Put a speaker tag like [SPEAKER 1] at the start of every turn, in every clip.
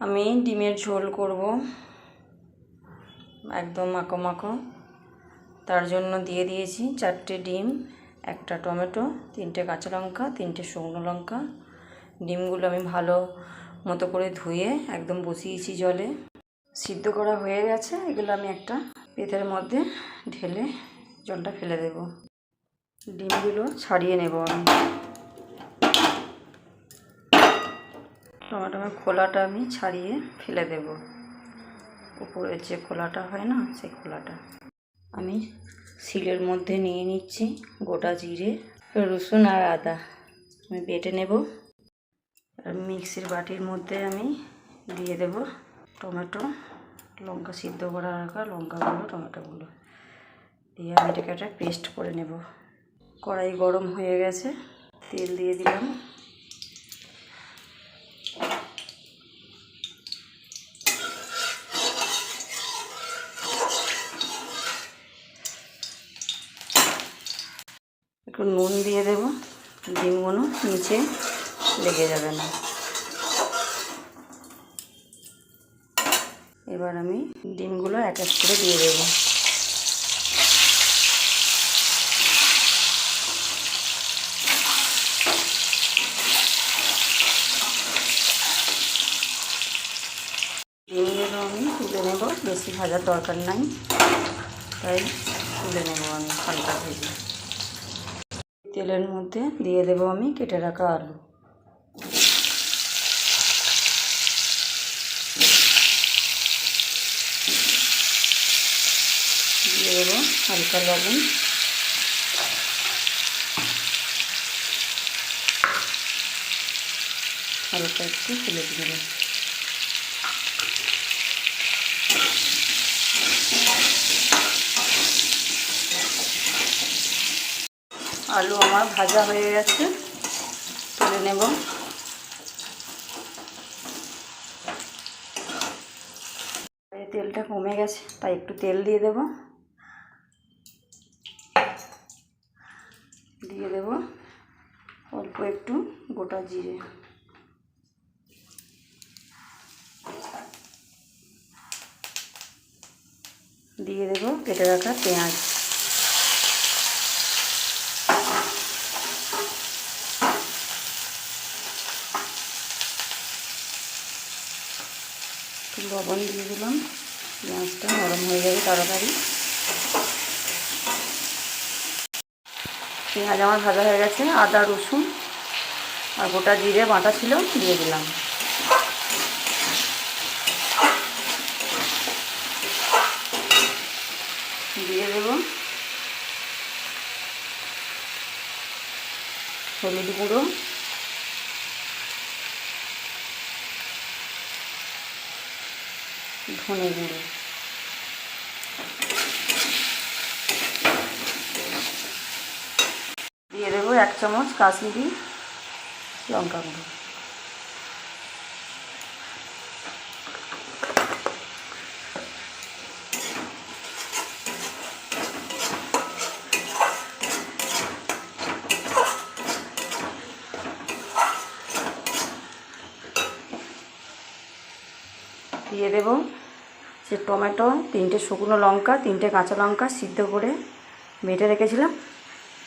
[SPEAKER 1] আমি ডিমের ঝোল করব, একদম মাখো মাখো। তার জন্য দিয়ে দিয়েছি 4টে ডিম, 1টা টমেটো, 3টে কাঁচা লঙ্কা, 3টে শুকনো লঙ্কা। ডিমগুলো আমি ভালো মতো করে ধুয়ে একদম বসিয়েছি জলে, সিদ্ধ করা হয়ে গেছে। এগুলো আমি একটা পেতের মধ্যে ঢেলে জলটা ফেলে দেব। ডিমগুলো ছাড়িয়ে নেব আমি। টমেটোর খোলাটা আমি ছাড়িয়ে ফেলে দেব, উপরের যে খোলাটা হয় না সেই খোলাটা। আমি শিলের মধ্যে নিয়ে নিচ্ছি গোটা জিরে, রসুন আর আদা আমি বেটে নেব। আর মিক্সির বাটির মধ্যে আমি দিয়ে দেব টমেটো, লঙ্কা সিদ্ধ করা রাখা লঙ্কাগুলো, টমেটোগুলো দিয়ে আমি এটাকে একটা পেস্ট করে নেব। কড়াই গরম হয়ে গেছে, তেল দিয়ে দিলাম। একটু নুন দিয়ে দেব, ডিমগুলো নিচে লেগে যাবে না। এবার আমি ডিমগুলো এক এক করে দিয়ে দেব। ডিমগুলো আমি তুলে নেব, বেশি ভাজার দরকার নাই, তাই তুলে নেব আমি হালকা ভেজে। তেলের মধ্যে দিয়ে দেব আমি কেটে রাখা আলু, দিয়ে দেবো হালকা লবণ, হালকা একটু হলুদ গুঁড়ো। আলু আমার ভাজা হয়ে গেছে, তুলে নেব। তেলটা কমে গেছে তাই একটু তেল দিয়ে দেব। দিয়ে দেব অল্প একটু গোটা জিরে, দিয়ে দেব কেটে রাখা পেঁয়াজ, লবণ দিয়ে দিলাম। পেঁয়াজটা নরম হয়ে যাবে তাড়াতাড়ি। পেঁয়াজ আমার ভাজা হয়ে গেছে, আদা রসুন আর গোটা জিরে বাটা ছিল দিয়ে দিলাম। দিয়ে দেব হলুদ গুঁড়ো, ধনে গুঁড়ো, দিয়ে দেবো 1 চামচ কাশ্মীরি লঙ্কা গুঁড়ো। দিয়ে দেব যে টমেটো, 3টে শুকনো লঙ্কা, 3টে কাঁচা লঙ্কা সিদ্ধ করে বেটে রেখেছিলাম,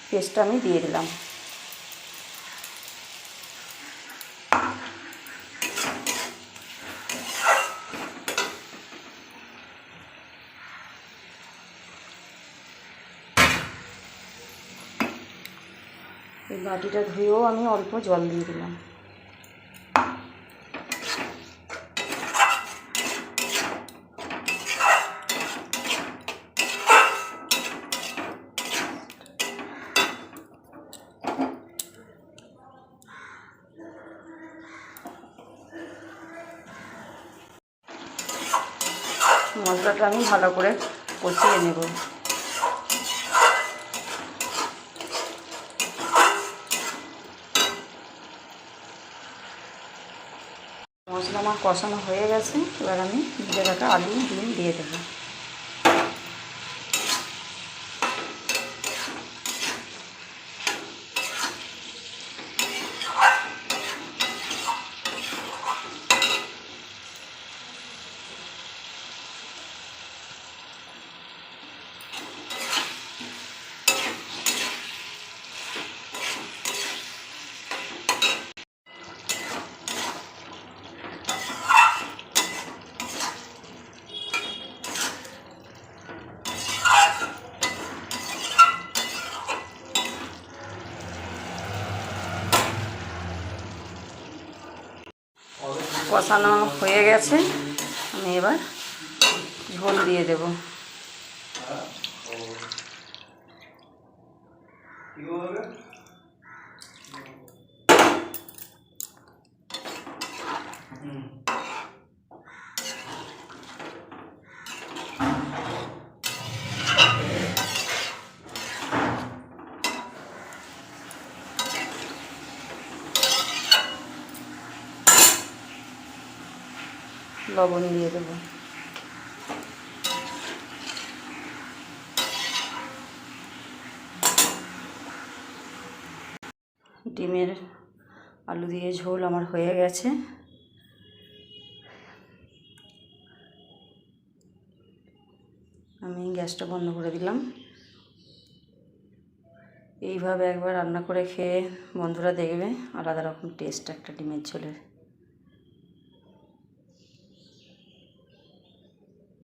[SPEAKER 1] পেস্টটা আমি দিয়ে দিলাম। এই বাটিটা ধুয়েও আমি অল্প জল দিয়ে দিলাম। মশলাটা আমি ভালো করে কষিয়ে নেব। মশলা আমার কষানো হয়ে গেছে, এবার আমি ভেজে রাখা আলু ডিম দিয়ে দেবো। কষানো হয়ে গেছে, আমি এবার ঝোল দিয়ে দেব। লবণ দিয়ে দেবো। ডিমের আলু দিয়ে ঝোল আমার হয়ে গেছে। আমি গ্যাসটা বন্ধ করে দিলাম। এইভাবে একবার রান্না করে খেয়ে বন্ধুরা দেখবে, আলাদা রকম টেস্ট একটা ডিমের ঝোলের।